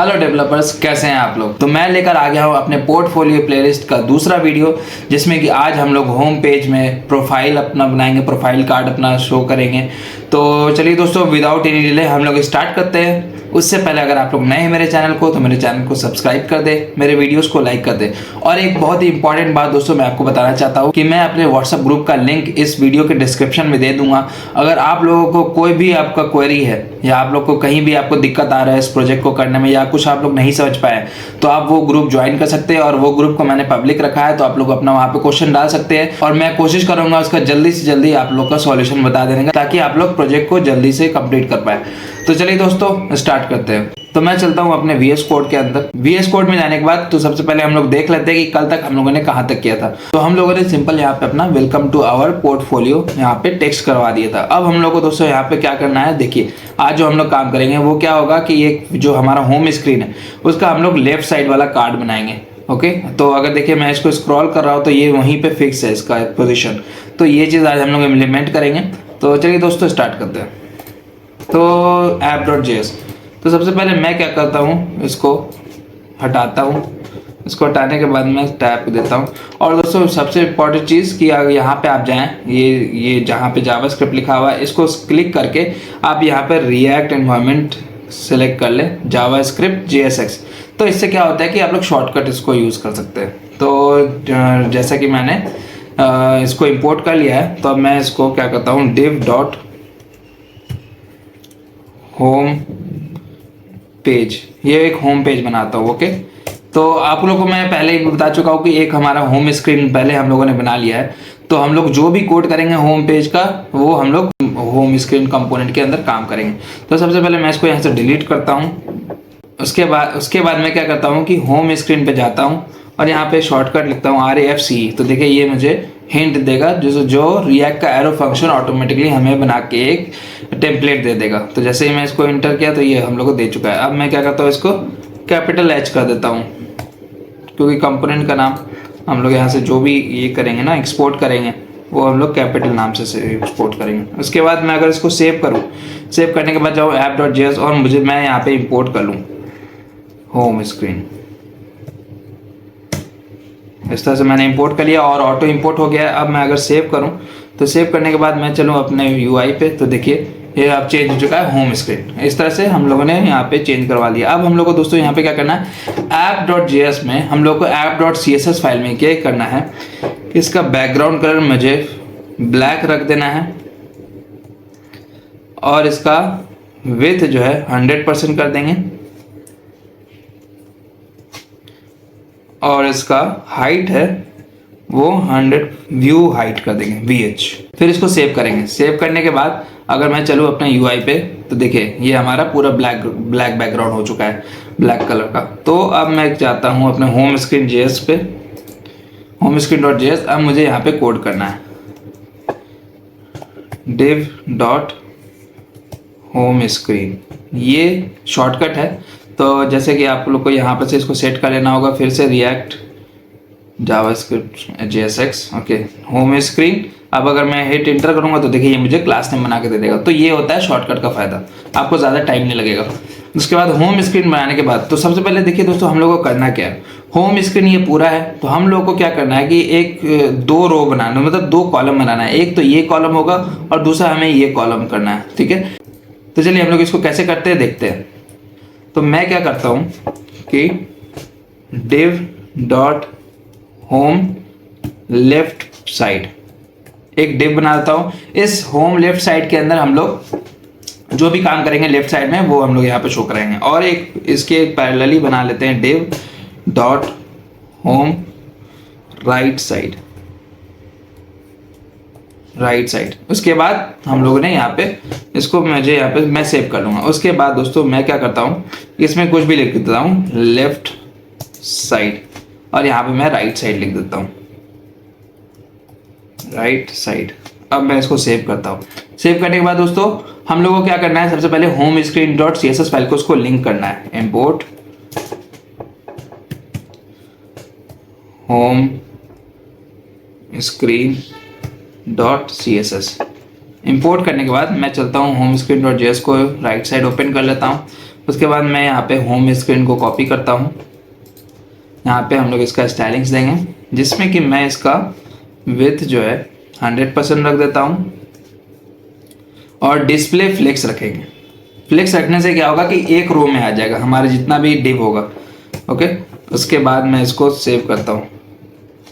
Hello developers, कैसे हैं आप लोग। तो मैं लेकर आ गया हूं अपने पोर्टफोलियो प्लेलिस्ट का दूसरा वीडियो, जिसमें कि आज हम लोग होम पेज में प्रोफाइल अपना बनाएंगे, प्रोफाइल कार्ड अपना शो करेंगे। तो चलिए दोस्तों, विदाउट एनी डिले हम लोग स्टार्ट करते हैं। उससे पहले अगर आप लोग नए हैं मेरे चैनल को, तो मेरे चैनल को सब्सक्राइब कर दे, मेरे वीडियोस को लाइक कर दे। और एक बहुत ही इंपॉर्टेंट बात दोस्तों मैं आपको बताना चाहता हूँ कि मैं अपने व्हाट्सएप ग्रुप का लिंक इस वीडियो के डिस्क्रिप्शन में दे दूंगा। अगर आप लोगों को कोई भी आपका क्वेरी है या आप लोग को कहीं भी आपको दिक्कत आ रहा है इस प्रोजेक्ट को करने में, या कुछ आप लोग नहीं समझ पाए, तो आप वो ग्रुप ज्वाइन कर सकते हैं। और वो ग्रुप को मैंने पब्लिक रखा है, तो आप लोग अपना वहाँ पे क्वेश्चन डाल सकते हैं और मैं कोशिश करूंगा उसका जल्दी से जल्दी आप लोग का सॉल्यूशन बता देने का, ताकि आप लोग प्रोजेक्ट को जल्दी से कंप्लीट कर पाए। तो चलिए दोस्तों स्टार्ट करते हैं। तो मैं चलता हूं अपने VS कोड के अंदर। VS कोड में जाने के बाद तो सबसे पहले हम लोग देख लेते हैं कि कल तक हम लोगों ने कहां तक किया था। तो हम लोगों ने सिंपल यहाँ पे अपना वेलकम टू आवर पोर्टफोलियो यहाँ पे टेक्स्ट करवा दिया था। अब हम लोग को दोस्तों यहाँ पे क्या करना है, देखिए आज जो हम लोग काम करेंगे वो क्या होगा कि एक जो हमारा होम स्क्रीन है उसका हम लोग लेफ्ट साइड वाला कार्ड बनाएंगे। ओके, तो अगर देखिए मैं इसको स्क्रॉल कर रहा हूँ तो ये वहीं पे फिक्स है इसका पोजीशन। तो ये चीज़ आज हम लोग इम्प्लीमेंट करेंगे। तो चलिए दोस्तों स्टार्ट करते हैं। तो app.js, तो सबसे पहले मैं क्या करता हूँ, इसको हटाता हूँ। इसको हटाने के बाद मैं टैब पे देता हूँ। और दोस्तों सबसे इम्पॉर्टेंट चीज़ कि अगर यहाँ पे आप जाएं, ये जहाँ पे जावास्क्रिप्ट लिखा हुआ है इसको क्लिक करके आप यहाँ पे रिएक्ट एनवायरनमेंट सेलेक्ट कर ले, जावास्क्रिप्ट JSX। तो इससे क्या होता है कि आप लोग शॉर्टकट इसको यूज़ कर सकते हैं। तो जैसा कि मैंने इसको इम्पोर्ट कर लिया है, तो अब मैं इसको क्या करता हूँ, div डॉट होम पेज, ये एक होम पेज बनाता हूँ। ओके, तो आप लोगों को मैं पहले ही बता चुका हूँ कि एक हमारा होम स्क्रीन पहले हम लोगों ने बना लिया है। तो हम लोग जो भी कोड करेंगे होम पेज का, वो हम लोग होम स्क्रीन कंपोनेंट के अंदर काम करेंगे। तो सबसे पहले मैं इसको यहाँ से डिलीट करता हूँ। उसके बाद मैं क्या करता हूँ कि होम स्क्रीन पे जाता हूँ और यहाँ पे शॉर्टकट लिखता हूँ RAFCE। तो देखिए ये मुझे हिंट देगा, जो रिएक्ट का एरो फंक्शन ऑटोमेटिकली हमें बना के एक टेम्पलेट दे देगा। तो जैसे ही मैं इसको इंटर किया तो ये हम लोग को दे चुका है। अब मैं क्या करता हूँ, इसको कैपिटल H कर देता हूँ, क्योंकि कंपोनेंट का नाम हम लोग यहाँ से जो भी ये करेंगे ना, एक्सपोर्ट करेंगे, वो हम लोग कैपिटल नाम से एक्सपोर्ट करेंगे। उसके बाद मैं अगर इसको सेव करूँ, सेव करने के बाद जाऊँ app.js और मैं यहाँ पे इम्पोर्ट कर लूँ होम स्क्रीन। इस तरह से मैंने इंपोर्ट कर लिया और ऑटो इंपोर्ट हो गया है। अब मैं अगर सेव करूं, तो सेव करने के बाद मैं चलूं अपने UI पे, तो देखिए ये अब चेंज हो चुका है होम स्क्रीन। इस तरह से हम लोगों ने यहाँ पे चेंज करवा लिया। अब हम लोग को दोस्तों यहाँ पे क्या करना है, app.js में हम लोग को app.css फाइल में क्या करना है, इसका बैकग्राउंड कलर मुझे ब्लैक रख देना है और इसका विड्थ जो है 100% कर देंगे और इसका हाइट है वो 100 व्यू हाइट कर देंगे VH। फिर इसको सेव करेंगे। सेव करने के बाद अगर मैं चलूँ अपने UI पे, तो देखिए ये हमारा पूरा ब्लैक बैकग्राउंड हो चुका है, ब्लैक कलर का। तो अब मैं जाता हूँ अपने होम स्क्रीन JS पे, होम स्क्रीन डॉट JS। अब मुझे यहाँ पे कोड करना है div डॉट होम स्क्रीन, ये शॉर्टकट है। तो जैसे कि आप लोग को यहाँ पर से इसको सेट कर लेना होगा, फिर से react JavaScript JSX। Okay, home screen. अब अगर मैं हिट इंटर करूँगा तो देखिए ये मुझे क्लास नेम बना के दे देगा। तो ये होता है शॉर्टकट का फ़ायदा, आपको ज़्यादा टाइम नहीं लगेगा। उसके बाद होम स्क्रीन बनाने के बाद तो सबसे पहले देखिए दोस्तों हम लोग को करना क्या है, होम स्क्रीन ये पूरा है, तो हम लोग को क्या करना है कि एक 2 रो बनाना, मतलब 2 कॉलम बनाना है। एक तो ये कॉलम होगा और दूसरा हमें ये कॉलम करना है। ठीक है, तो चलिए हम लोग इसको कैसे करते हैं देखते हैं। तो मैं क्या करता हूँ कि div dot home left side, एक div बनाता हूँ। इस होम लेफ्ट साइड के अंदर हम लोग जो भी काम करेंगे लेफ्ट साइड में, वो हम लोग यहाँ पे शो करेंगे। और एक इसके पैरेलली बना लेते हैं div dot home right side, right side. उसके बाद हम लोगों ने यहाँ पे इसको मुझे यहाँ पे मैं सेव कर लूँगा। उसके बाद दोस्तों मैं क्या करता हूँ, इसमें कुछ भी लिख देता हूँ लेफ्ट साइड और यहाँ पे मैं राइट साइड लिख देता हूँ, राइट साइड। अब मैं इसको सेव करता हूँ। सेव करने के बाद दोस्तों हम लोगों को क्या करना है, सबसे पहले home screen dot CSS file को उसको लिंक करना है, import home screen dot CSS। Import करने के बाद मैं चलता हूँ होम स्क्रीन डॉट JS को राइट साइड ओपन कर लेता हूँ। उसके बाद मैं यहाँ पे होम स्क्रीन को कॉपी करता हूँ। यहाँ पे हम लोग इसका स्टाइलिंग्स देंगे, जिसमें कि मैं इसका विड्थ जो है 100% रख देता हूँ और डिस्प्ले फ्लेक्स रखेंगे। फ्लेक्स रखने से क्या होगा कि एक रो में आ जाएगा हमारे जितना भी डिव होगा। ओके, उसके बाद मैं इसको सेव करता हूँ।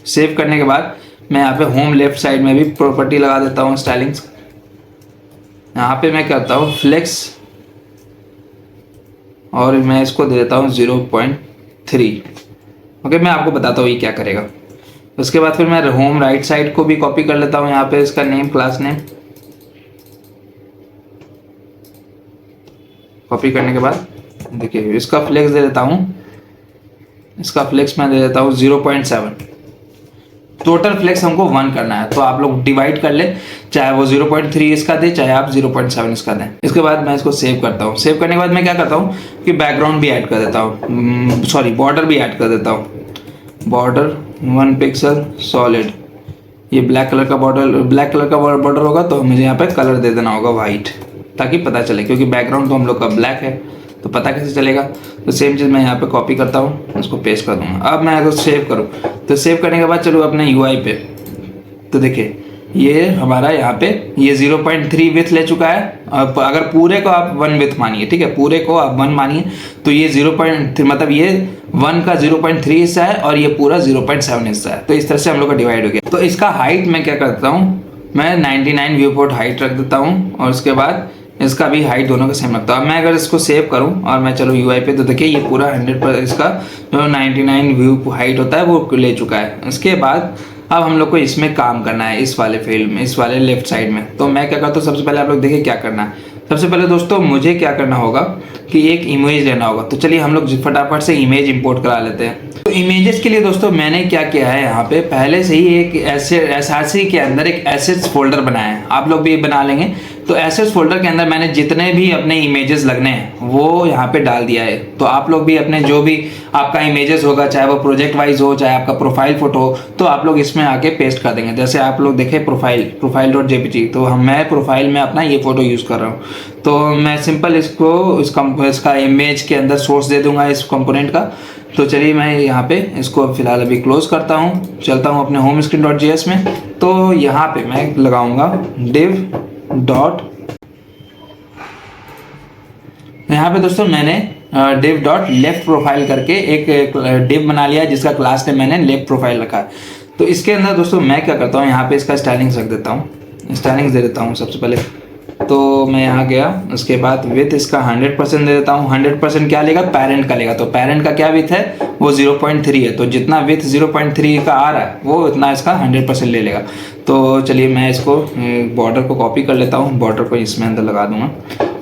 सेव करने के बाद मैं यहाँ पे होम लेफ्ट साइड में भी प्रॉपर्टी लगा देता हूँ स्टाइलिंग्स। यहाँ पे मैं करता हूँ फ्लेक्स और मैं इसको दे देता हूँ 0.3। ओके, मैं आपको बताता हूँ ये क्या करेगा। उसके बाद फिर मैं होम राइट साइड को भी कॉपी कर लेता हूँ। यहाँ पे इसका नेम, क्लास नेम कॉपी करने के बाद देखिए इसका फ्लेक्स दे देता हूँ। इसका फ्लेक्स मैं दे देता हूँ 0.7। टोटल फ्लेक्स हमको 1 करना है, तो आप लोग डिवाइड कर ले, चाहे वो 0.3 इसका दे, चाहे आप 0.7 इसका दें। इसके बाद मैं इसको सेव करता हूँ। सेव करने के बाद मैं क्या करता हूँ कि बैकग्राउंड भी ऐड कर देता हूँ, सॉरी बॉर्डर भी ऐड कर देता हूँ। बॉर्डर 1 पिक्सल सॉलिड, ये ब्लैक कलर का बॉर्डर होगा, तो मुझे यहाँ पे कलर दे देना होगा वाइट, ताकि पता चले, क्योंकि बैकग्राउंड तो हम लोग का ब्लैक है तो पता कैसे चलेगा। तो सेम चीज़ मैं यहाँ पे कॉपी करता हूँ, उसको पेस्ट कर दूंगा। अब मैं अगर सेव करूँ तो सेव करने के बाद चलो अपने UI पे, तो देखिए ये हमारा यहाँ पे ये 0.3 विथ ले चुका है। अब अगर पूरे को आप 1 विथ मानिए, ठीक है, पूरे को आप 1 मानिए, तो ये 0.3 मतलब ये 1 का 0.3 हिस्सा है और ये पूरा 0.7 हिस्सा है। तो इस तरह से हम लोग का डिवाइड हो गया। तो इसका हाइट मैं क्या करता हूँ, मैं 99 व्यू पोर्ट हाइट रख देता हूँ और उसके बाद इसका भी हाइट दोनों का सेम रखता हूँ। मैं अगर इसको सेव करूँ और मैं चलो UI पे, तो देखिए ये पूरा 100% इसका जो 99 व्यू हाइट होता है वो ले चुका है। उसके बाद अब हम लोग को इसमें काम करना है, इस वाले फील्ड में, इस वाले लेफ्ट साइड में। तो मैं क्या करता हूँ, सबसे पहले आप लोग देखिए क्या करना है। सबसे पहले दोस्तों मुझे क्या करना होगा कि एक इमेज लेना होगा। तो चलिए हम लोग फटाफट से इमेज इंपोर्ट करा लेते हैं। तो इमेजेस के लिए दोस्तों मैंने क्या किया है, यहाँ पे पहले से ही एक SRC के अंदर एक एसेट्स फोल्डर बनाया है, आप लोग भी बना लेंगे। तो एसेट्स फोल्डर के अंदर मैंने जितने भी अपने इमेजेस लगने हैं वो यहाँ पे डाल दिया है। तो आप लोग भी अपने जो भी आपका इमेजेस होगा, चाहे वो प्रोजेक्ट वाइज हो, चाहे आपका प्रोफाइल फोटो हो, तो आप लोग इसमें आके पेस्ट कर देंगे। जैसे आप लोग देखें प्रोफाइल.jpg, तो मैं प्रोफाइल में अपना ये फोटो यूज़ कर रहा हूँ। तो मैं सिंपल इसको इसका इमेज के अंदर सोर्स दे दूंगा इस कंपोनेंट का। तो चलिए मैं यहाँ पे इसको फिलहाल अभी क्लोज करता हूँ, चलता हूँ अपने होम screen.js में। तो यहाँ पे मैं लगाऊंगा div डॉट, यहाँ पे दोस्तों मैंने div डॉट लेफ्ट प्रोफाइल करके एक div बना लिया है, जिसका क्लास ने मैंने लेफ्ट प्रोफाइल रखा है। तो इसके अंदर दोस्तों मैं क्या करता हूँ, यहाँ पे इसका स्टाइलिंग्स रख देता हूँ, स्टाइलिंग्स दे देता हूँ सबसे पहले। तो मैं यहाँ गया, उसके बाद विथ इसका 100% दे देता हूँ। 100% क्या लेगा, पेरेंट का लेगा। तो पेरेंट का क्या विथ है, वो 0.3 है। तो जितना विथ 0.3 का आ रहा है वो इतना इसका 100% ले लेगा। तो चलिए मैं इसको बॉर्डर को कॉपी कर लेता हूँ, बॉर्डर को इसमें अंदर लगा दूंगा।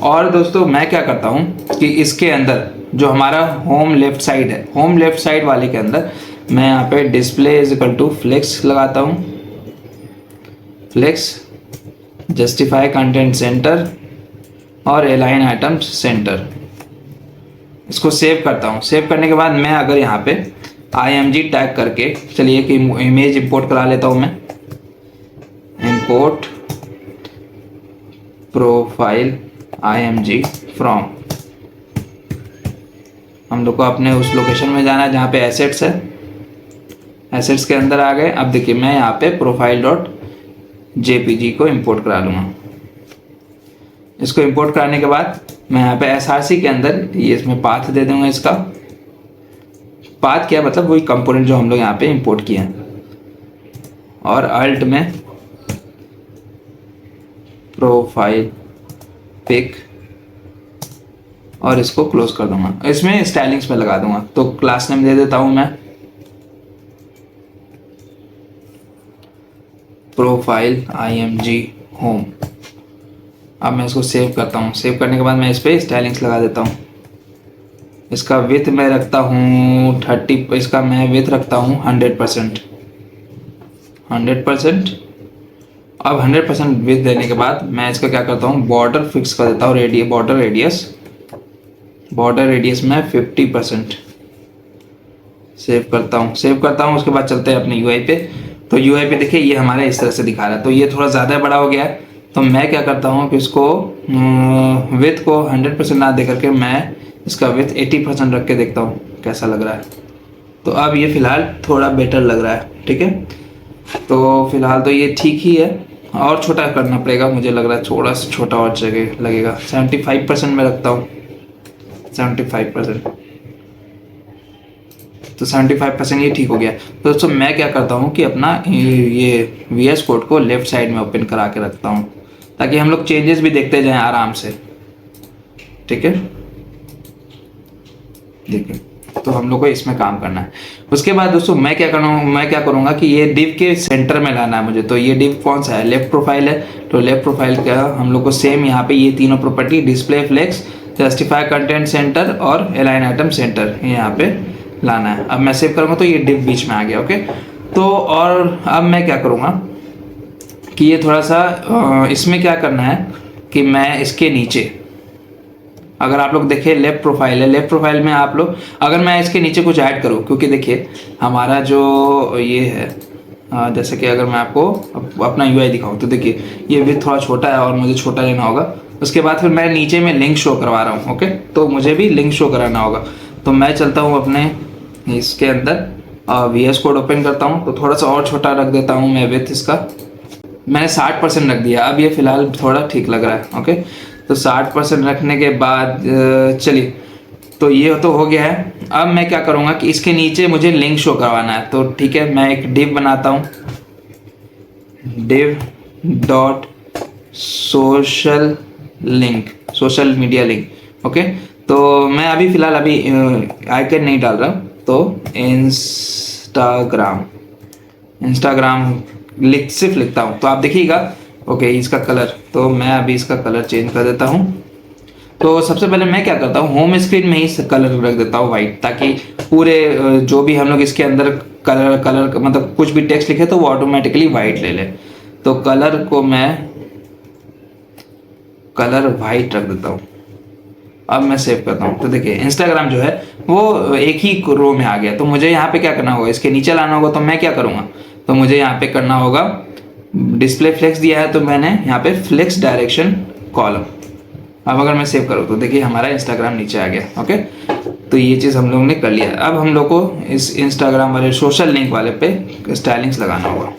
और दोस्तों मैं क्या करता हूँ कि इसके अंदर जो हमारा होम लेफ्ट साइड है, होम लेफ्ट साइड वाले के अंदर मैं यहाँ पे display is equal to flex लगाता हूँ। फ्लेक्स जस्टिफाई कंटेंट सेंटर और अलाइन आइटम्स सेंटर, इसको सेव करता हूँ। सेव करने के बाद मैं अगर यहाँ पे img टैग करके, चलिए एक इमेज इंपोर्ट करा लेता हूँ मैं। इंपोर्ट प्रोफाइल img फ्रॉम, हम लोग को अपने उस लोकेशन में जाना है जहाँ पे एसेट्स है। एसेट्स के अंदर आ गए। अब देखिए मैं यहाँ पे profile.jpg को इंपोर्ट करा लूँगा। इसको इंपोर्ट कराने के बाद मैं यहाँ पे SRC के अंदर ये इसमें पाथ दे दूंगा। इसका पाथ क्या मतलब, वही कंपोनेंट जो हम लोग यहाँ पे इंपोर्ट किए हैं। और अल्ट में प्रोफाइल पिक और इसको क्लोज कर दूंगा। इसमें स्टाइलिंग्स में लगा दूंगा। तो क्लास नेम दे देता हूं मैं प्रोफाइल img होम। अब मैं इसको सेव करता हूँ। सेव करने के बाद मैं इस पर स्टाइलिंग्स लगा देता हूँ। इसका विथ मैं रखता हूँ 30, इसका मैं विथ रखता हूँ 100%। अब 100% विथ देने के बाद मैं इसका क्या करता हूँ, बॉर्डर फिक्स कर देता हूँ। बॉर्डर रेडियस में 50% सेव करता हूँ। उसके बाद चलते हैं अपने UI पे। तो UI पे देखिए ये हमारे इस तरह से दिखा रहा है। तो ये थोड़ा ज़्यादा बड़ा हो गया है। तो मैं क्या करता हूँ कि इसको विथ को 100% ना दे करके मैं इसका विथ 80% रख के देखता हूँ कैसा लग रहा है। तो अब ये फ़िलहाल थोड़ा बेटर लग रहा है, ठीक है। तो फ़िलहाल तो ये ठीक ही है, और छोटा करना पड़ेगा, मुझे लग रहा है थोड़ा सा छोटा और जगह लगेगा। 75% में रखता हूँ, 75%। तो 75% ये ठीक हो गया। तो दोस्तों मैं क्या करता हूँ कि अपना ये VS कोड को लेफ़्ट साइड में ओपन करा के रखता हूँ, ताकि हम लोग चेंजेस भी देखते जाएं आराम से, ठीक है। देखिए, तो हम लोग को इसमें काम करना है। उसके बाद दोस्तों मैं क्या करूँगा कि ये डिव के सेंटर में लाना है मुझे। तो ये डिव कौन सा है, लेफ्ट प्रोफाइल है। तो लेफ्ट प्रोफाइल का हम लोग को सेम यहाँ पे ये तीनों property, display flex, justify content center और अलाइन आइटम सेंटर, यहाँ पे लाना है। अब मैं सेव करूँगा तो ये डिव बीच में आ गया, ओके। तो और अब मैं क्या करूँगा कि ये थोड़ा सा इसमें क्या करना है कि मैं इसके नीचे, अगर आप लोग देखें लेफ्ट प्रोफाइल है, लेफ्ट प्रोफाइल में आप लोग अगर मैं इसके नीचे कुछ ऐड करूँ, क्योंकि देखिए हमारा जो ये है, जैसे कि अगर मैं आपको अपना UI दिखाऊँ तो देखिए ये भी थोड़ा छोटा है और मुझे छोटा लेना होगा। उसके बाद फिर मैं नीचे में लिंक शो करवा रहा हूँ, ओके। तो मुझे भी लिंक शो कराना होगा। तो मैं चलता हूँ अपने इसके अंदर VS कोड ओपन करता हूँ, तो थोड़ा सा और छोटा रख देता हूँ मैं विथ इसका, मैंने 60% रख दिया। अब ये फिलहाल थोड़ा ठीक लग रहा है, ओके। तो 60% रखने के बाद चलिए, तो ये तो हो गया है। अब मैं क्या करूँगा कि इसके नीचे मुझे लिंक शो करवाना है। तो ठीक है, मैं एक डिव बनाता हूँ, div dot social link, social media link, okay. तो मैं अभी फ़िलहाल आइकन नहीं डाल रहा, तो इंस्टाग्राम सिर्फ लिखता हूँ। तो आप देखिएगा, ओके, इसका कलर, तो मैं अभी इसका कलर चेंज कर देता हूँ। तो सबसे पहले मैं क्या करता हूँ, होम स्क्रीन में ही कलर रख देता हूँ वाइट, ताकि पूरे जो भी हम लोग इसके अंदर कलर मतलब कुछ भी टेक्स्ट लिखे तो वो ऑटोमेटिकली वाइट ले ले। तो कलर को मैं कलर वाइट रख देता हूँ। अब मैं सेव करता हूँ। तो देखिए इंस्टाग्राम जो है वो एक ही रो में आ गया। तो मुझे यहाँ पे क्या करना होगा, इसके नीचे लाना होगा। तो मैं क्या करूँगा, तो मुझे यहाँ पे करना होगा, डिस्प्ले फ्लेक्स दिया है तो मैंने यहाँ पे फ्लेक्स डायरेक्शन कॉलम। अब अगर मैं सेव करूँ तो देखिए हमारा इंस्टाग्राम नीचे आ गया, ओके। तो ये चीज़ हम लोगों ने कर लिया। अब हम लोग को इस इंस्टाग्राम वाले सोशल लिंक वाले पे स्टाइलिंग्स लगाना होगा।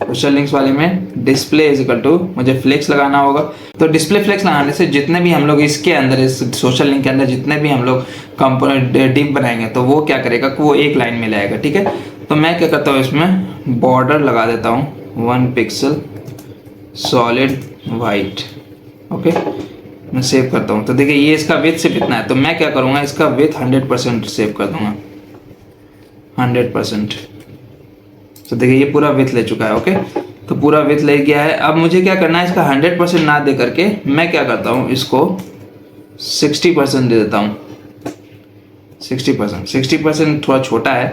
सोशल लिंक्स वाले में डिस्प्ले इज इक्वल टू मुझे फ्लेक्स लगाना होगा। तो डिस्प्ले फ्लेक्स लगाने से जितने भी हम लोग इसके अंदर, इस सोशल लिंक के अंदर जितने भी हम लोग कंपोनेंट डिव बनाएंगे तो वो क्या करेगा कि वो एक लाइन में लाएगा, ठीक है। तो मैं क्या करता हूँ, इसमें बॉर्डर लगा देता हूँ 1 पिक्सल सॉलिड वाइट, ओके। मैं सेव करता हूँ। तो देखिए ये इसका विड्थ सिर्फ इतना है। तो मैं क्या करूँगा, इसका विड्थ 100% सेव कर दूंगा, 100%। तो देखिए ये पूरा विड्थ ले चुका है, ओके। तो पूरा विड्थ ले गया है। अब मुझे क्या करना है, इसका 100% ना दे करके मैं क्या करता हूँ, इसको 60% दे देता हूँ। 60% थोड़ा छोटा है,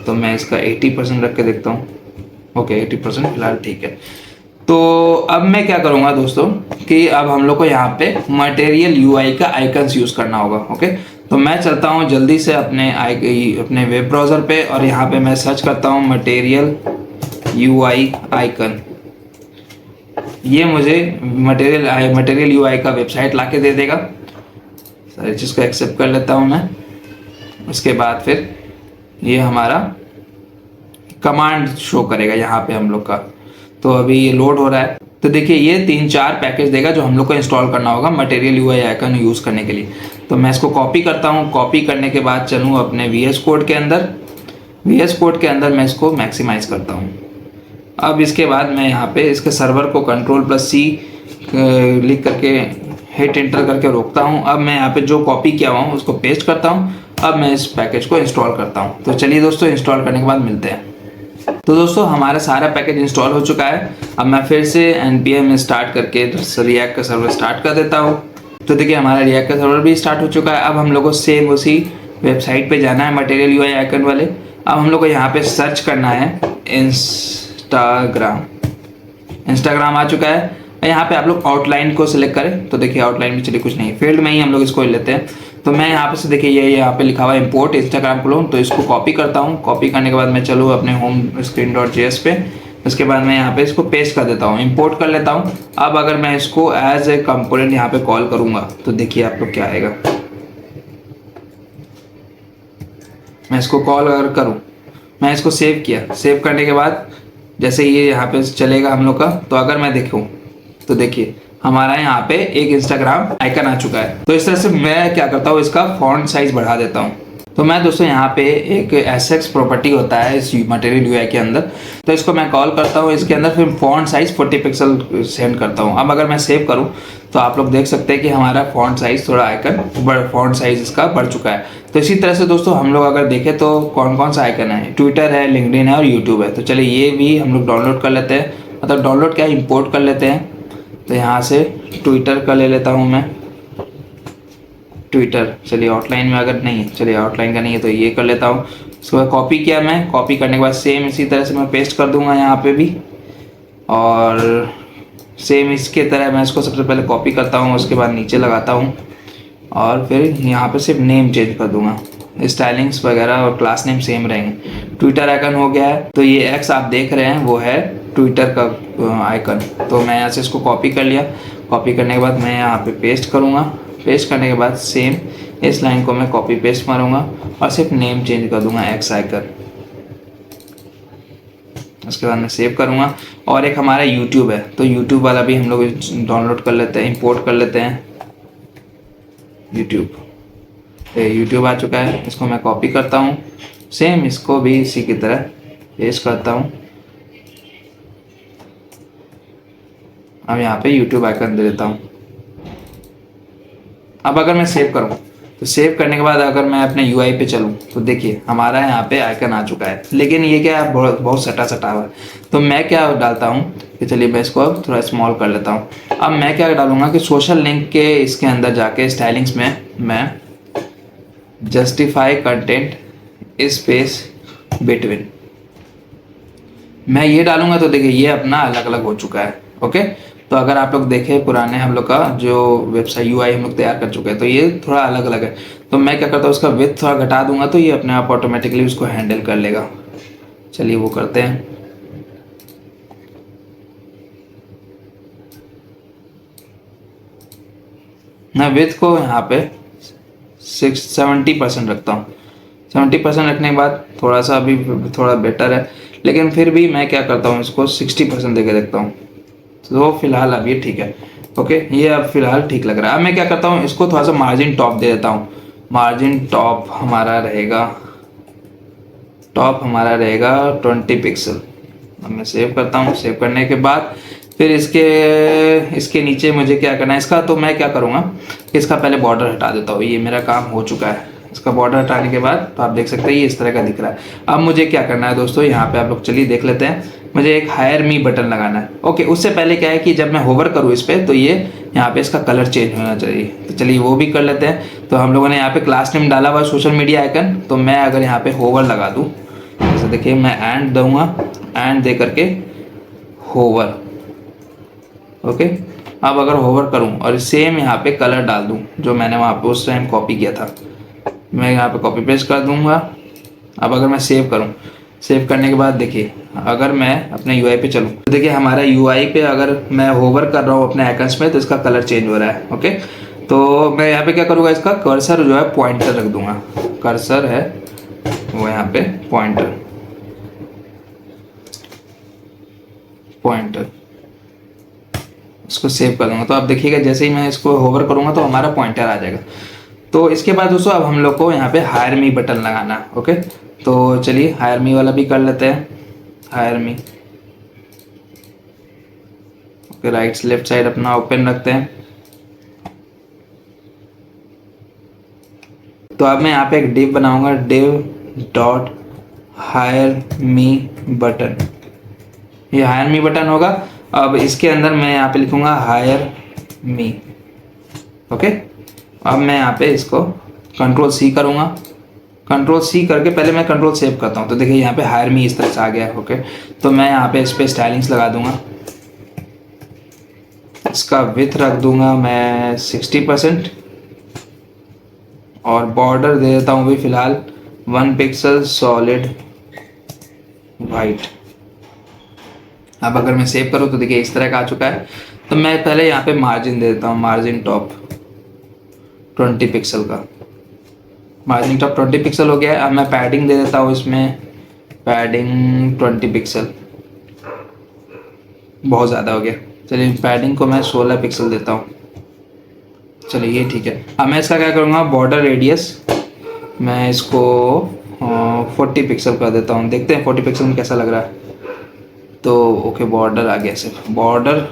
तो मैं इसका 80% रख के देखता हूँ, ओके। 80% फिलहाल ठीक है। तो अब मैं क्या करूँगा दोस्तों कि अब हम लोग को यहाँ पे मटेरियल UI का आइकन्स यूज़ करना होगा, ओके। तो मैं चलता हूँ जल्दी से अपने वेब ब्राउज़र पे, और यहाँ पे मैं सर्च करता हूँ मटेरियल UI आइकन। ये मुझे मटेरियल UI का वेबसाइट ला के दे देगा। सारी चीज़ को एक्सेप्ट कर लेता हूँ मैं। उसके बाद फिर ये हमारा कमांड शो करेगा यहाँ पे हम लोग का। तो अभी ये लोड हो रहा है। तो देखिए ये 3-4 पैकेज देगा जो हम लोग को इंस्टॉल करना होगा मटेरियल UI आइकन यूज़ करने के लिए। तो मैं इसको कॉपी करता हूँ। कॉपी करने के बाद चलूँ अपने VS कोड के अंदर। VS कोड के अंदर मैं इसको मैक्सिमाइज करता हूँ। अब इसके बाद मैं यहाँ पे इसके सर्वर को Ctrl+C लिख करके हिट एंटर करके रोकता हूँ। अब मैं यहाँ पे जो कॉपी किया हुआ हूँ उसको पेस्ट करता हूँ। अब मैं इस पैकेज को इंस्टॉल करता हूँ। तो चलिए दोस्तों, इंस्टॉल करने के बाद मिलते हैं। तो दोस्तों हमारा सारा पैकेज इंस्टॉल हो चुका है। अब मैं फिर से npm स्टार्ट करके रिएक्ट का सर्वर स्टार्ट कर देता हूँ। तो देखिए हमारा रिएक्ट का सर्वर भी स्टार्ट हो चुका है। अब हम लोग को सेम उसी वेबसाइट पे जाना है मटेरियल UI आइकन वाले। अब हम लोग को यहाँ पे सर्च करना है इंस्टाग्राम आ चुका है। यहाँ पे आप लोग आउटलाइन को सिलेक्ट करें। तो देखिए आउटलाइन में चलिए कुछ नहीं, फील्ड में ही हम लोग इसको लेते हैं। तो मैं यहाँ पे से देखिए ये यहाँ पे लिखा हुआ है इंपोर्ट इंस्टाग्राम क्लोन। तो इसको कॉपी करता हूँ। कॉपी करने के बाद मैं चलूँ अपने होम screen.js पे। उसके बाद मैं यहाँ पे इसको पेस्ट कर देता हूँ, इंपोर्ट कर लेता हूँ। अब अगर मैं इसको एज ए कंपोनेंट यहाँ पे कॉल करूँगा तो देखिए आप लोग क्या आएगा। मैं इसको कॉल अगर करूँ, मैं इसको सेव किया, सेव करने के बाद जैसे ये यहाँ पे चलेगा हम लोग का, तो अगर मैं देखूँ तो देखिए हमारा यहाँ पे एक इंस्टाग्राम आइकन आ चुका है। तो इस तरह से मैं क्या करता हूँ, इसका फॉन्ट साइज बढ़ा देता हूँ। तो मैं दोस्तों यहाँ पे एक एसएक्स प्रॉपर्टी होता है इस मटेरियल यूआई के अंदर, तो इसको मैं कॉल करता हूँ इसके अंदर, फिर फॉन्ट साइज 40 पिक्सल सेंड करता हूँ। अब अगर मैं सेव करूँ तो आप लोग देख सकते हैं कि हमारा फॉन्ट साइज थोड़ा आइकन फॉन्ट साइज इसका बढ़ चुका है। तो इसी तरह से दोस्तों हम लोग अगर देखें तो कौन कौन सा आइकन है, ट्विटर है, लिंक्डइन है और यूट्यूब है। तो चलिए ये भी हम लोग डाउनलोड कर लेते हैं, मतलब डाउनलोड क्या इम्पोर्ट कर लेते हैं। तो यहाँ से ट्विटर का ले लेता हूँ मैं, ट्विटर। चलिए आउटलाइन में अगर नहीं है, चलिए आउटलाइन का नहीं है तो ये कर लेता हूँ। उसके बाद कॉपी किया, मैं कॉपी करने के बाद सेम इसी तरह से मैं पेस्ट कर दूंगा यहाँ पे भी, और सेम इसके तरह मैं इसको सबसे पहले कॉपी करता हूँ, उसके बाद नीचे लगाता हूँ और फिर यहाँ पे सिर्फ नेम चेंज कर दूंगा। स्टाइलिंग्स वगैरह और क्लास नेम सेम रहेंगे। ट्विटर आइकन हो गया है। तो ये एक्स आप देख रहे हैं वो है ट्विटर का आइकन। तो मैं यहाँ से इसको कॉपी कर लिया, कॉपी करने के बाद मैं यहाँ पे पेस्ट करूँगा। पेस्ट करने के बाद सेम इस लाइन को मैं कॉपी पेस्ट मारूंगा और सिर्फ नेम चेंज कर दूंगा एक्स आइकन। उसके बाद मैं सेव करूंगा। और एक हमारा यूट्यूब है, तो यूट्यूब वाला भी हम लोग डाउनलोड कर लेते हैं, इंपोर्ट कर लेते हैं। यूट्यूब आ चुका है, इसको मैं कॉपी करता हूँ, सेम इसको भी इसी की तरह पेस्ट करता हूँ। अब यहाँ पे यूट्यूब आइकन दे देता हूँ। अब अगर मैं सेव करूँ तो सेव करने के बाद अगर मैं अपने यूआई पे चलूँ तो देखिए हमारा यहाँ पे आइकन आ चुका है, लेकिन ये क्या है बहुत सटा हुआ है। तो मैं क्या डालता हूँ कि चलिए मैं इसको अब थोड़ा स्मॉल कर लेता हूँ। अब मैं क्या डालूंगा कि सोशल लिंक के इसके अंदर जाके स्टाइलिंग्स में मैं जस्टिफाई कंटेंट स्पेस बिटवीन मैं ये डालूंगा। तो देखिए ये अपना अलग अलग हो चुका है। ओके, तो अगर आप लोग देखें पुराने हम लोग का जो वेबसाइट यूआई हम लोग तैयार कर चुके हैं, तो ये थोड़ा अलग अलग है। तो मैं क्या करता हूँ, उसका विड्थ थोड़ा घटा दूंगा तो ये अपने आप ऑटोमेटिकली उसको हैंडल कर लेगा। चलिए वो करते हैं। मैं विड्थ को यहाँ पे 70% रखता हूँ। 70% रखने के बाद थोड़ा सा अभी थोड़ा बेटर है, लेकिन फिर भी मैं क्या करता हूँ इसको 60% देके देखता हूँ। तो फिलहाल अब ये ठीक है। ओके, ये अब फिलहाल ठीक लग रहा है। अब मैं क्या करता हूँ, इसको थोड़ा सा मार्जिन टॉप दे देता हूँ। मार्जिन टॉप हमारा रहेगा 20 पिक्सल। अब मैं सेव करता हूँ। सेव करने के बाद फिर इसके नीचे मुझे क्या करना है इसका, तो मैं क्या करूँगा, इसका पहले बॉर्डर हटा देता हूँ। ये मेरा काम हो चुका है। इसका बॉर्डर हटाने के बाद तो आप देख सकते हैं ये इस तरह का दिख रहा है। अब मुझे क्या करना है दोस्तों, यहाँ पे आप लोग चलिए देख लेते हैं। मुझे एक हायर मी बटन लगाना है। ओके, उससे पहले क्या है कि जब मैं होवर करूँ इस पर तो ये यहाँ पे इसका कलर चेंज होना चाहिए। तो चलिए वो भी कर लेते हैं। तो हम लोगों ने यहाँ पे क्लास नेम डाला हुआ सोशल मीडिया आइकन, तो मैं अगर यहाँ पे होवर लगा दूँ, जैसे देखिए मैं एंड दूंगा, एंड दे करके होवर। ओके, अब अगर होवर करूँ और सेम यहाँ पे कलर डाल दूँ जो मैंने वहाँ पे उस टाइम कॉपी किया था, मैं यहाँ पे कॉपी पेस्ट कर दूंगा। अब अगर मैं सेव करूँ, सेव करने के बाद देखिए अगर मैं अपने यूआई पे चलूँ तो देखिए हमारा यूआई पे अगर मैं होवर कर रहा हूँ अपने आइकन्स में तो इसका कलर चेंज हो रहा है। ओके, तो मैं यहाँ पे क्या करूँगा, इसका कर्सर जो है पॉइंटर रख दूंगा। कर्सर है वो यहाँ पे पॉइंटर, इसको सेव कर दूंगा। तो आप देखिएगा जैसे ही मैं इसको होवर करूँगा तो हमारा पॉइंटर आ जाएगा। तो इसके बाद दोस्तों अब हम लोग को यहाँ पे हायर मी बटन लगाना है। ओके, तो चलिए हायर मी वाला भी कर लेते हैं। हायर मी, ओके, राइट से लेफ्ट साइड अपना ओपन रखते हैं। तो अब मैं यहाँ पे एक डिव बनाऊंगा, div dot hire me button. ये हायर मी बटन होगा। अब इसके अंदर मैं यहाँ पे लिखूंगा हायर मी। ओके, अब मैं यहाँ पे इसको कंट्रोल सी करूँगा। कंट्रोल सी करके पहले मैं कंट्रोल सेव करता हूँ। तो देखिए यहाँ पे हायर मी इस तरह से आ गया। ओके, तो मैं यहाँ पे इस पर स्टाइलिंग्स लगा दूंगा। इसका विड्थ रख दूंगा मैं 60% और बॉर्डर दे देता हूँ भी फिलहाल 1 पिक्सल सॉलिड वाइट। अब अगर मैं सेव करूँ तो देखिए इस तरह का आ चुका है। तो मैं पहले यहाँ पे मार्जिन दे देता हूँ, मार्जिन टॉप 20 पिक्सल का। मार्जिन टॉप 20 पिक्सल हो गया है। अब मैं पैडिंग दे देता हूँ इसमें, पैडिंग 20 पिक्सल, बहुत ज़्यादा हो गया। चलिए पैडिंग को मैं 16 पिक्सल देता हूँ। चलिए ये ठीक है। अब मैं इसका क्या करूँगा, बॉर्डर रेडियस मैं इसको 40 पिक्सल कर देता हूँ। देखते हैं 40 पिक्सल में कैसा लग रहा है। तो ओके, बॉर्डर आ गया सिर्फ, बॉर्डर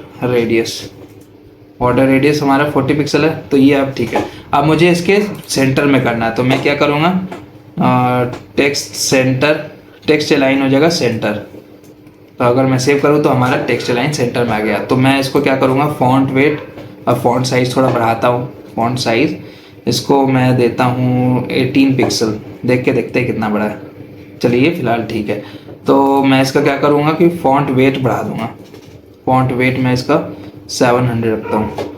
रेडियस हमारा 40 पिक्सल है। तो ये अब ठीक है। अब मुझे इसके सेंटर में करना है, तो मैं क्या करूँगा, टेक्स्ट सेंटर, टेक्स्ट लाइन हो जाएगा सेंटर। तो अगर मैं सेव करूँ तो हमारा टेक्स्ट लाइन सेंटर में आ गया। तो मैं इसको क्या करूँगा, फॉन्ट वेट और फॉन्ट साइज़ थोड़ा बढ़ाता हूँ। फॉन्ट साइज़ इसको मैं देता हूँ 18 पिक्सल, देख के देखते हैं कितना बड़ा है। चलिए फ़िलहाल ठीक है। तो मैं इसका क्या करूँगा कि फ़ॉन्ट वेट बढ़ा दूँगा। फ़ॉन्ट वेट मैं इसका 700 रखता हूँ।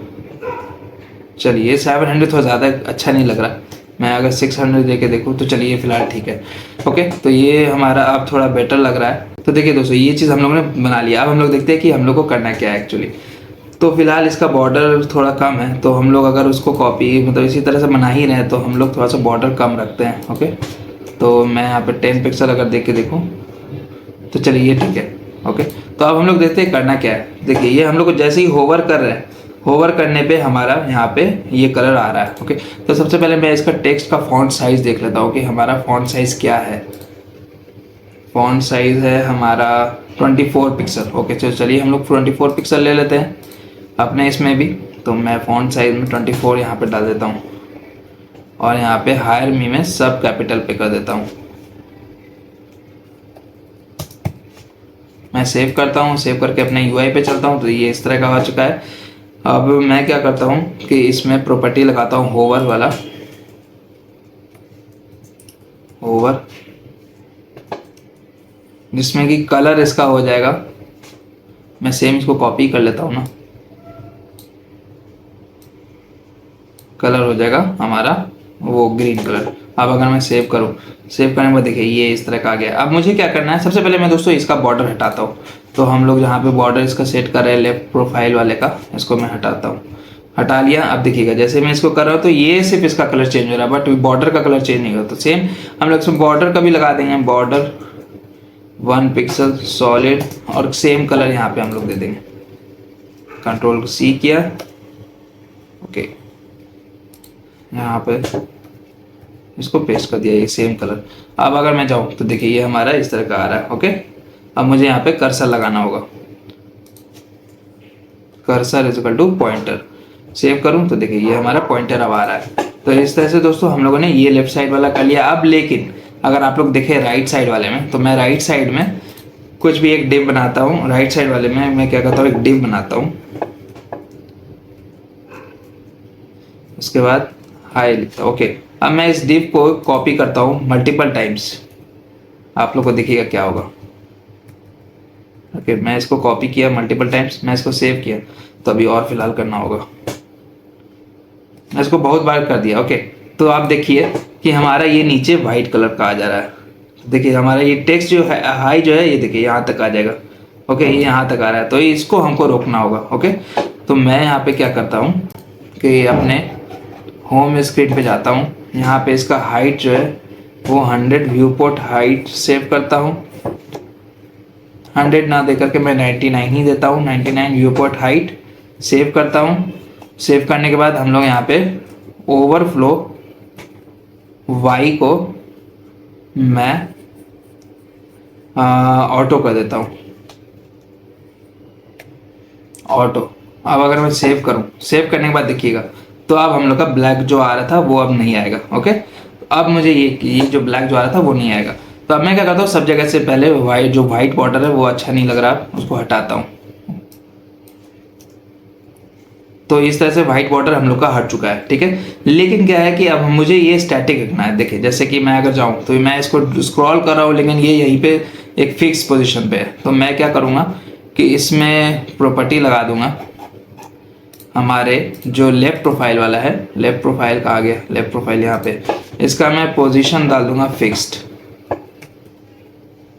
चलिए 700 थोड़ा ज़्यादा अच्छा नहीं लग रहा, मैं अगर 600 दे के देखूँ तो चलिए फ़िलहाल ठीक है। ओके, तो ये हमारा अब थोड़ा बेटर लग रहा है। तो देखिए दोस्तों, ये चीज़ हम लोगों ने बना लिया। अब हम लोग देखते हैं कि हम लोग को करना क्या है एक्चुअली। तो फिलहाल इसका बॉर्डर थोड़ा कम है, तो हम लोग अगर उसको कॉपी मतलब इसी तरह से बना ही रहे हैं तो हम लोग थोड़ा सा बॉर्डर कम रखते हैं। ओके, तो मैं यहाँ पे 10 पिक्सल अगर देख के देखूँ तो चलिए ये ठीक है। ओके, तो अब हम लोग देखते हैं करना क्या है। देखिए ये हम लोग को जैसे ही होवर कर रहे हैं, होवर करने पे हमारा यहाँ पे ये कलर आ रहा है। ओके, तो सबसे पहले मैं इसका टेक्स्ट का फॉन्ट साइज़ देख लेता हूँ कि हमारा फॉन्ट साइज़ क्या है। फॉन्ट साइज़ है हमारा 24 पिक्सल। ओके, चलिए हम लोग 24 पिक्सल ले लेते हैं अपने इसमें भी। तो मैं फॉन्ट साइज़ में 24 यहाँ पे डाल देता हूँ और यहाँ पे हायर मी में सब कैपिटल पे कर देता हूँ। मैं सेव करता हूँ, सेव करके अपने यूआई पे चलता हूँ। तो ये इस तरह का हो चुका है। अब मैं क्या करता हूँ कि इसमें प्रॉपर्टी लगाता हूँ होवर वाला, होवर, जिसमें कि कलर इसका हो जाएगा। मैं सेम इसको कॉपी कर लेता हूँ ना, कलर हो जाएगा हमारा वो ग्रीन कलर। अब अगर मैं सेव करूँ, सेव करने के बाद देखिए ये इस तरह का आ गया। अब मुझे क्या करना है, सबसे पहले मैं दोस्तों इसका बॉर्डर हटाता हूँ। तो हम लोग जहाँ पे बॉर्डर इसका सेट कर रहे हैं लेफ्ट प्रोफाइल वाले का, इसको मैं हटाता हूँ। हटा लिया। अब देखिएगा जैसे मैं इसको कर रहा हूँ तो ये सिर्फ इसका कलर चेंज हो रहा है, बट बॉर्डर का कलर चेंज नहीं होगा। तो सेम हम लोग इसमें बॉर्डर का भी लगा देंगे, बॉर्डर 1 पिक्सल सॉलिड, और सेम कलर यहाँ पे हम लोग दे देंगे। Ctrl+C किया। ओके, यहाँ पे इसको पेस्ट कर दिया, ये सेम कलर। अब अगर मैं जाऊँ तो देखिए ये हमारा इस तरह का आ रहा है। ओके, अब मुझे यहाँ पे कर्सर लगाना होगा, cursor is equal to pointer. Save करूँ तो देखिए ये हमारा पॉइंटर अब आ रहा है। तो इस तरह से दोस्तों हम लोगों ने ये लेफ्ट साइड वाला कर लिया। अब लेकिन अगर आप लोग देखें राइट साइड वाले में, तो मैं राइट साइड में कुछ भी एक डिव बनाता हूँ। राइट साइड वाले में मैं क्या करता हूँ, एक डिव बनाता हूँ, उसके बाद हाई लिखता हूँ। ओके, अब मैं इस डिव को कॉपी करता हूँ मल्टीपल टाइम्स, आप लोग को देखिएगा क्या होगा। ओके, मैं इसको कॉपी किया मल्टीपल टाइम्स, मैं इसको सेव किया। तो अभी और फिलहाल करना होगा, मैं इसको बहुत बार कर दिया। ओके, तो आप देखिए कि हमारा ये नीचे वाइट कलर का आ जा रहा है। देखिए हमारा ये टेक्स्ट जो है हाई जो है, ये देखिए यहाँ तक आ जाएगा। ओके, ये यहाँ तक आ रहा है, तो इसको हमको रोकना होगा। ओके, तो मैं यहाँ पे क्या करता हूँ कि अपने होम स्क्रीन पे जाता हूँ। यहाँ पे इसका हाइट जो है वो 100 व्यू पोर्ट हाइट सेव करता हूँ। 100 ना दे करके मैं 99 ही देता हूँ। 99 व्यू पोर्ट हाइट सेव करता हूँ। सेव करने के बाद हम लोग यहाँ पे ओवरफ्लो वाई को मैं ऑटो कर देता हूँ, ऑटो। अब अगर मैं सेव करूँ, सेव करने के बाद देखिएगा तो अब हम लोग का ब्लैक जो आ रहा था वो अब नहीं आएगा। ओके, अब मुझे ये जो ब्लैक जो आ रहा था वो नहीं आएगा। तो अब मैं क्या करता हूँ, सब जगह से पहले वाइट जो वाइट बॉर्डर है वो अच्छा नहीं लग रहा, उसको हटाता हूँ। तो इस तरह से वाइट बॉर्डर हम लोग का हट चुका है। ठीक है, लेकिन क्या है कि अब मुझे ये स्टैटिक रखना है। देखिए जैसे कि मैं अगर जाऊँ तो मैं इसको स्क्रॉल कर रहा हूँ, लेकिन ये यहीं पे एक फिक्स पोजीशन पे है। तो मैं क्या करूँगा कि इसमें प्रॉपर्टी लगा दूंगा हमारे जो लेफ्ट प्रोफाइल वाला है। लेफ्ट प्रोफाइल का आ गया, लेफ्ट प्रोफाइल यहाँ पे, इसका मैं पोजीशन डाल दूंगा फिक्स्ड।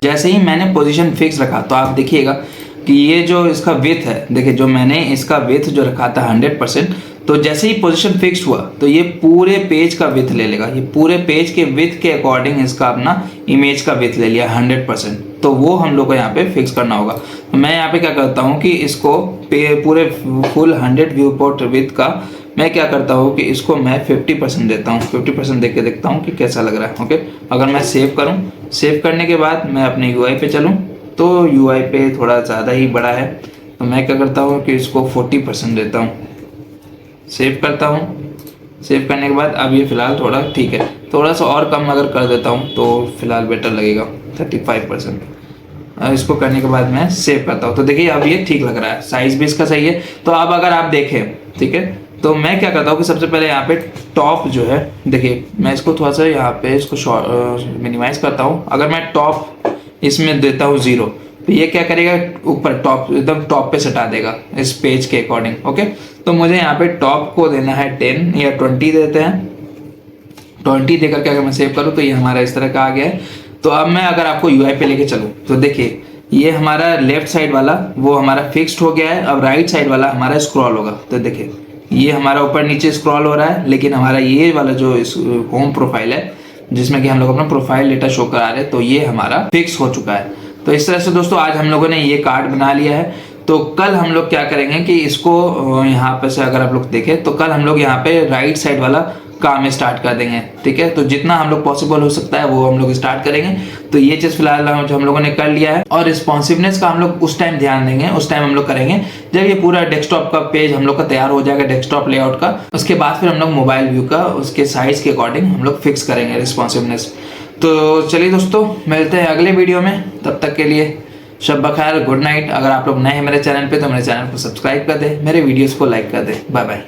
जैसे ही मैंने पोजीशन फिक्स रखा तो आप देखिएगा कि ये जो इसका विथ है, देखिए जो मैंने इसका विथ जो रखा था 100%, तो जैसे ही पोजीशन फिक्स हुआ तो ये पूरे पेज का विड्थ ले लेगा, ये पूरे पेज के विड्थ के अकॉर्डिंग इसका अपना इमेज का विड्थ ले लिया 100%। तो वो हम लोग को यहाँ पे फिक्स करना होगा। तो मैं यहाँ पे क्या करता हूँ कि इसको पूरे फुल 100 व्यू पोर्ट विड्थ का मैं क्या करता हूँ कि इसको मैं 50% देता हूँ, 50% दे के देखता हूँ कि कैसा लग रहा है। ओके, अगर मैं सेव करूँ, सेव करने के बाद मैं अपने UI पे चलूँ तो UI पे थोड़ा ज़्यादा ही बड़ा है, तो मैं क्या करता हूँ कि इसको 40% देता हूँ, सेव करता हूँ। सेव करने के बाद अब ये फ़िलहाल थोड़ा ठीक है, थोड़ा सा और कम अगर कर देता हूँ तो फ़िलहाल बेटर लगेगा 35%। इसको करने के बाद मैं सेव करता हूँ तो देखिए अब ये ठीक लग रहा है, साइज़ भी इसका सही है। तो अब अगर आप देखें, ठीक है, तो मैं क्या करता हूँ कि सबसे पहले यहाँ पे टॉप जो है, देखिए मैं इसको थोड़ा सा यहाँ पे इसको मिनिमाइज़ करता हूँ। अगर मैं टॉप इसमें देता हूँ 0 तो ये क्या करेगा, ऊपर टॉप एकदम टॉप पे सटा देगा इस पेज के अकॉर्डिंग। ओके, तो मुझे यहाँ पे टॉप को देना है 10 या 20 देते हैं। 20 देकर के अगर मैं सेव करूँ तो ये हमारा इस तरह का आ गया है। तो अब मैं अगर आपको UI पे लेके चलूँ तो देखिए ये हमारा लेफ्ट साइड वाला वो हमारा फिक्स्ड हो गया है। अब राइट साइड वाला हमारा स्क्रॉल होगा। तो देखिए ये हमारा ऊपर नीचे स्क्रॉल हो रहा है, लेकिन हमारा ये वाला जो होम प्रोफाइल है जिसमें कि हम लोग अपना प्रोफाइल डेटा शो करा रहे हैं, तो ये हमारा फिक्स हो चुका है। तो इस तरह से दोस्तों आज हम लोगों ने ये कार्ड बना लिया है। तो कल हम लोग क्या करेंगे कि इसको यहाँ पे से अगर आप लोग देखें तो कल हम लोग यहाँ पे राइट साइड वाला काम स्टार्ट कर देंगे। ठीक है, तो जितना हम लोग पॉसिबल हो सकता है वो हम लोग स्टार्ट करेंगे। तो ये चीज़ फिलहाल जो हम लोगों ने कर लिया है, और रिस्पॉन्सिवनेस का हम लोग उस टाइम ध्यान देंगे, उस टाइम हम लोग करेंगे जब ये पूरा डेस्कटॉप का पेज हम लोग का तैयार हो जाएगा, डेस्कटॉप लेआउट का। उसके बाद फिर हम लोग मोबाइल व्यू का उसके साइज के अकॉर्डिंग हम लोग फिक्स करेंगे रिस्पॉन्सिवनेस। तो चलिए दोस्तों, मिलते हैं अगले वीडियो में, तब तक के लिए शब बखैर, गुड नाइट। अगर आप लोग नए हैं मेरे चैनल पे तो मेरे चैनल को सब्सक्राइब कर दें, मेरे वीडियोस को लाइक कर दें। Bye bye.